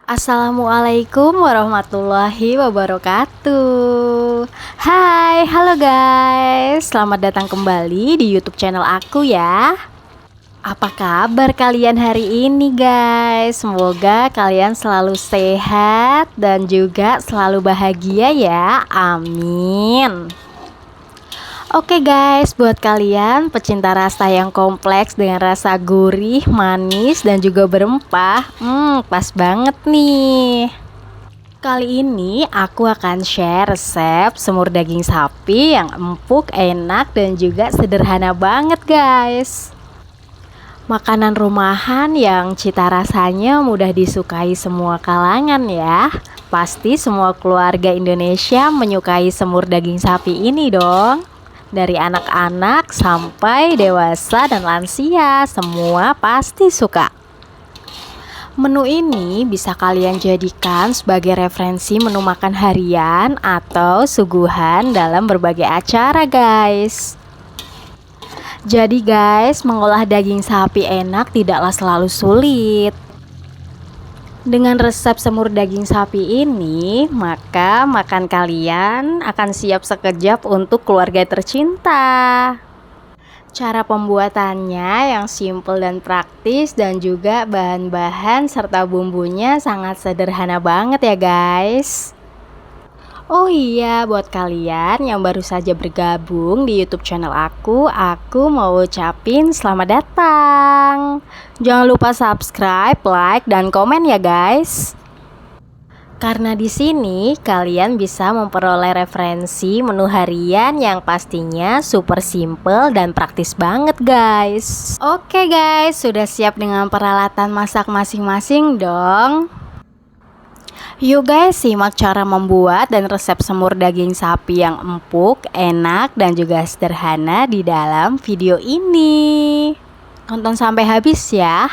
Assalamualaikum warahmatullahi wabarakatuh. Hai, halo guys. Selamat datang kembali di YouTube channel aku ya. Apa kabar kalian hari ini guys? Semoga kalian selalu sehat dan juga selalu bahagia ya. Amin. Oke guys, buat kalian pecinta rasa yang kompleks dengan rasa gurih, manis, dan juga berempah, pas banget nih. Kali ini aku akan share resep semur daging sapi yang empuk, enak, dan juga sederhana banget guys. Makanan rumahan yang cita rasanya mudah disukai semua kalangan ya. Pasti semua keluarga Indonesia menyukai semur daging sapi ini dong. Dari anak-anak sampai dewasa dan lansia, semua pasti suka. Menu ini bisa kalian jadikan sebagai referensi menu makan harian atau suguhan dalam berbagai acara guys. Jadi guys, mengolah daging sapi enak tidaklah selalu sulit. Dengan resep semur daging sapi ini, maka makan kalian akan siap sekejap untuk keluarga tercinta. Cara pembuatannya yang simple dan praktis, dan juga bahan-bahan serta bumbunya sangat sederhana banget ya guys. Oh iya, buat kalian yang baru saja bergabung di YouTube channel aku mau ucapin selamat datang. Jangan lupa subscribe, like, dan komen ya guys. Karena di sini kalian bisa memperoleh referensi menu harian yang pastinya super simple dan praktis banget guys. Oke guys, sudah siap dengan peralatan masak masing-masing dong? Yuk guys, simak cara membuat dan resep semur daging sapi yang empuk, enak, dan juga sederhana di dalam video ini. Tonton sampai habis ya.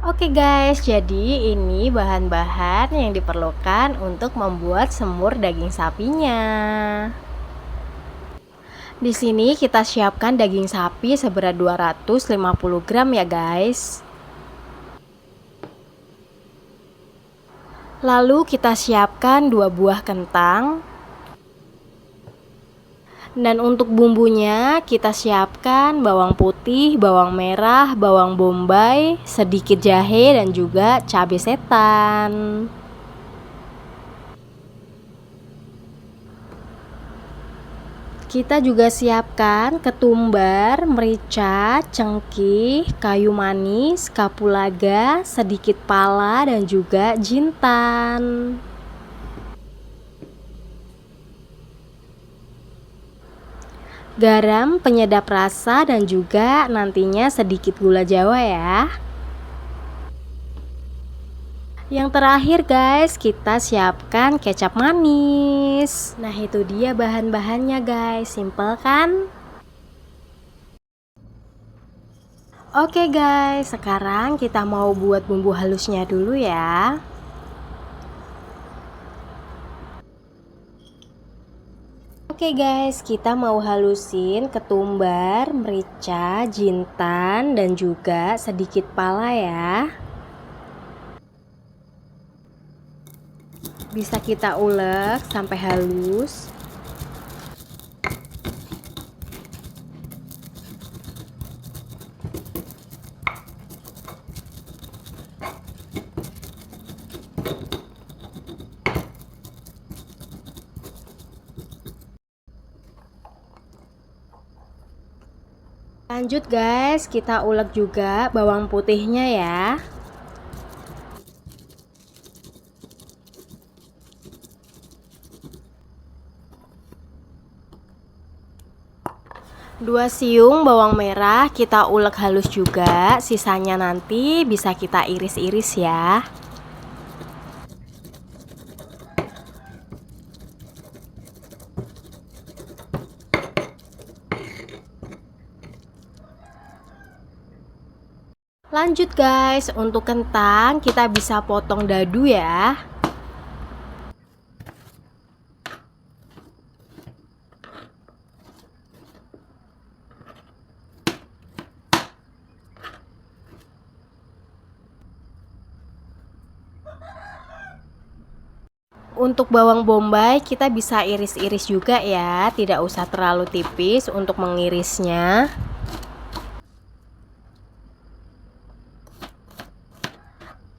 Oke guys, jadi ini bahan-bahan yang diperlukan untuk membuat semur daging sapinya. Di sini kita siapkan daging sapi seberat 250 gram ya guys. Lalu kita siapkan 2 buah kentang. Dan untuk bumbunya kita siapkan bawang putih, bawang merah, bawang bombay, sedikit jahe, dan juga cabai setan. Kita juga siapkan ketumbar, merica, cengkeh, kayu manis, kapulaga, sedikit pala, dan juga jintan. Garam penyedap rasa dan juga nantinya sedikit gula Jawa ya. Yang terakhir guys, kita siapkan kecap manis. Nah itu dia bahan-bahannya guys, simple kan? Oke guys, sekarang kita mau buat bumbu halusnya dulu ya. Oke guys, kita mau halusin ketumbar, merica, jintan, dan juga sedikit pala ya. Bisa kita ulek sampai halus. Lanjut guys, kita ulek juga bawang putihnya ya. Dua siung bawang merah kita ulek halus juga, sisanya nanti bisa kita iris-iris ya. Lanjut guys, untuk kentang kita bisa potong dadu ya. Untuk bawang bombay kita bisa iris-iris juga ya, tidak usah terlalu tipis untuk mengirisnya.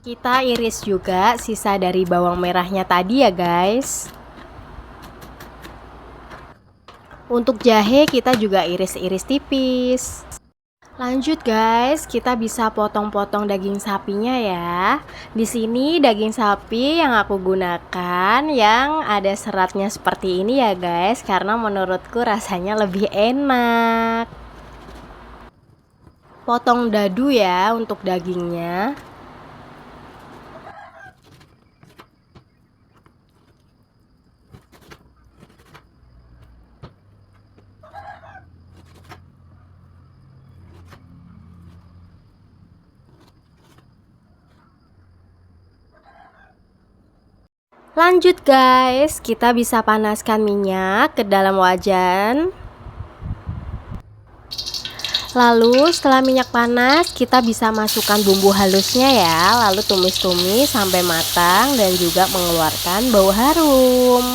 Kita iris juga sisa dari bawang merahnya tadi ya guys. Untuk jahe kita juga iris-iris tipis. Lanjut guys, kita bisa potong-potong daging sapinya ya. Di sini daging sapi yang aku gunakan yang ada seratnya seperti ini ya guys, karena menurutku rasanya lebih enak. Potong dadu ya untuk dagingnya. Lanjut guys, kita bisa panaskan minyak ke dalam wajan. Lalu setelah minyak panas, kita bisa masukkan bumbu halusnya ya. Lalu tumis-tumis sampai matang dan juga mengeluarkan bau harum.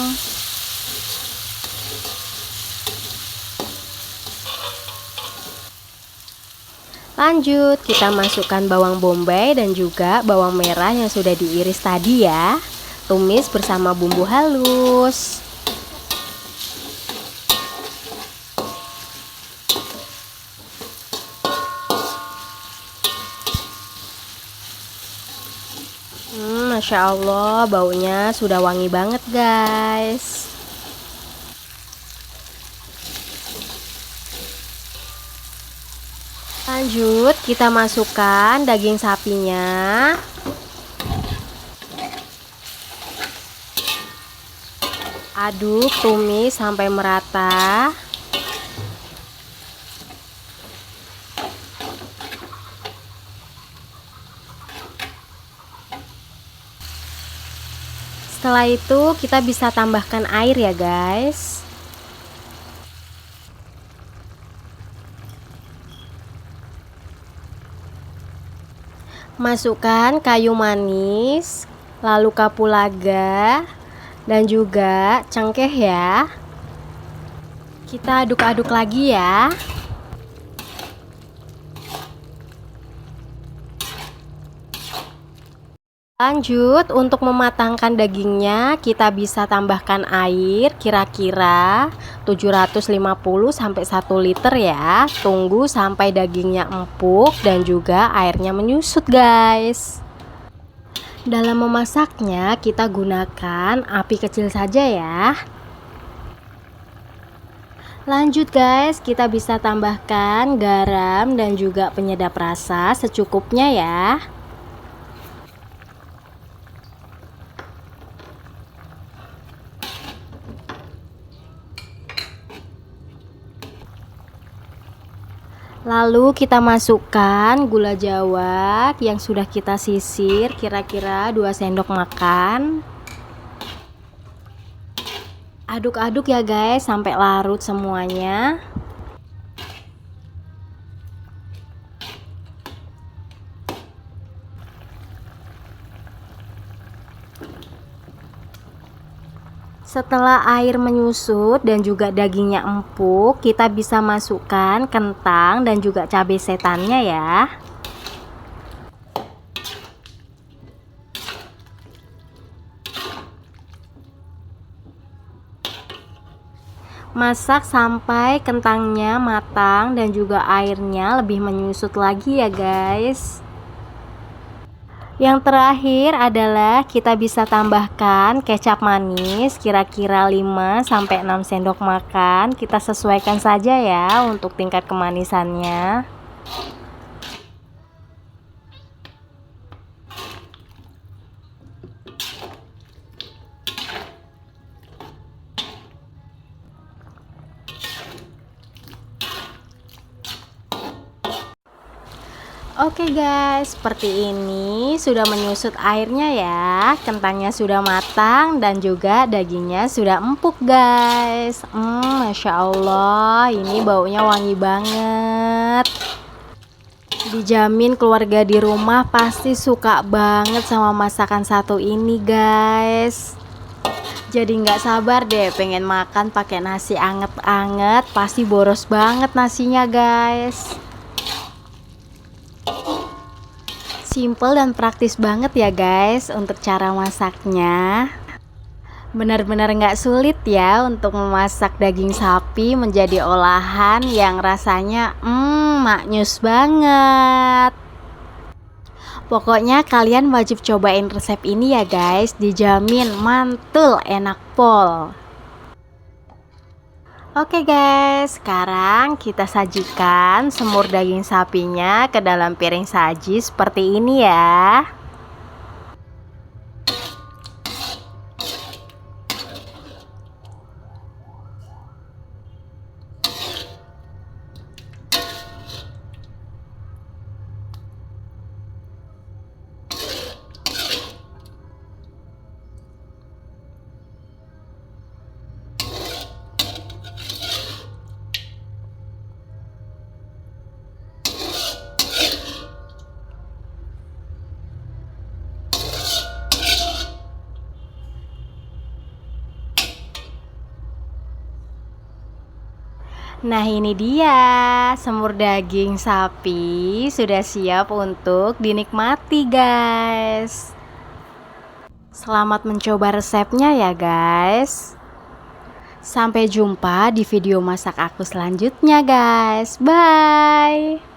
Lanjut, kita masukkan bawang bombay dan juga bawang merah yang sudah diiris tadi ya. Tumis bersama bumbu halus. Masya Allah, baunya sudah wangi banget guys. Lanjut, kita masukkan daging sapinya. Aduk, tumis sampai merata. Setelah itu kita bisa tambahkan air ya guys. Masukkan kayu manis, lalu kapulaga, dan juga cengkeh ya. Kita aduk-aduk lagi ya. Lanjut, untuk mematangkan dagingnya kita bisa tambahkan air kira-kira 750 sampai 1 liter ya. Tunggu sampai dagingnya empuk dan juga airnya menyusut guys. Dalam memasaknya kita gunakan api kecil saja ya. Lanjut guys, kita bisa tambahkan garam dan juga penyedap rasa secukupnya ya. Lalu kita masukkan gula jawa yang sudah kita sisir kira-kira 2 sendok makan. Aduk-aduk ya guys sampai larut semuanya. Setelah air menyusut dan juga dagingnya empuk, kita bisa masukkan kentang dan juga cabai setannya ya. Masak sampai kentangnya matang dan juga airnya lebih menyusut lagi ya guys. Yang terakhir adalah kita bisa tambahkan kecap manis kira-kira 5 sampai 6 sendok makan. Kita sesuaikan saja ya untuk tingkat kemanisannya. Oke guys, seperti ini sudah menyusut airnya ya. Kentangnya sudah matang dan juga dagingnya sudah empuk guys. Masya Allah, ini baunya wangi banget. Dijamin keluarga di rumah pasti suka banget sama masakan satu ini guys. Jadi nggak sabar deh pengen makan pakai nasi anget-anget. Pasti boros banget nasinya guys. Simple dan praktis banget ya guys untuk cara masaknya. Benar-benar nggak sulit ya untuk memasak daging sapi menjadi olahan yang rasanya maknyus banget. Pokoknya kalian wajib cobain resep ini ya guys, dijamin mantul enak pol. Oke guys, sekarang kita sajikan semur daging sapinya ke dalam piring saji seperti ini ya. Nah ini dia semur daging sapi sudah siap untuk dinikmati guys. Selamat mencoba resepnya ya guys. Sampai jumpa di video masak aku selanjutnya guys. Bye.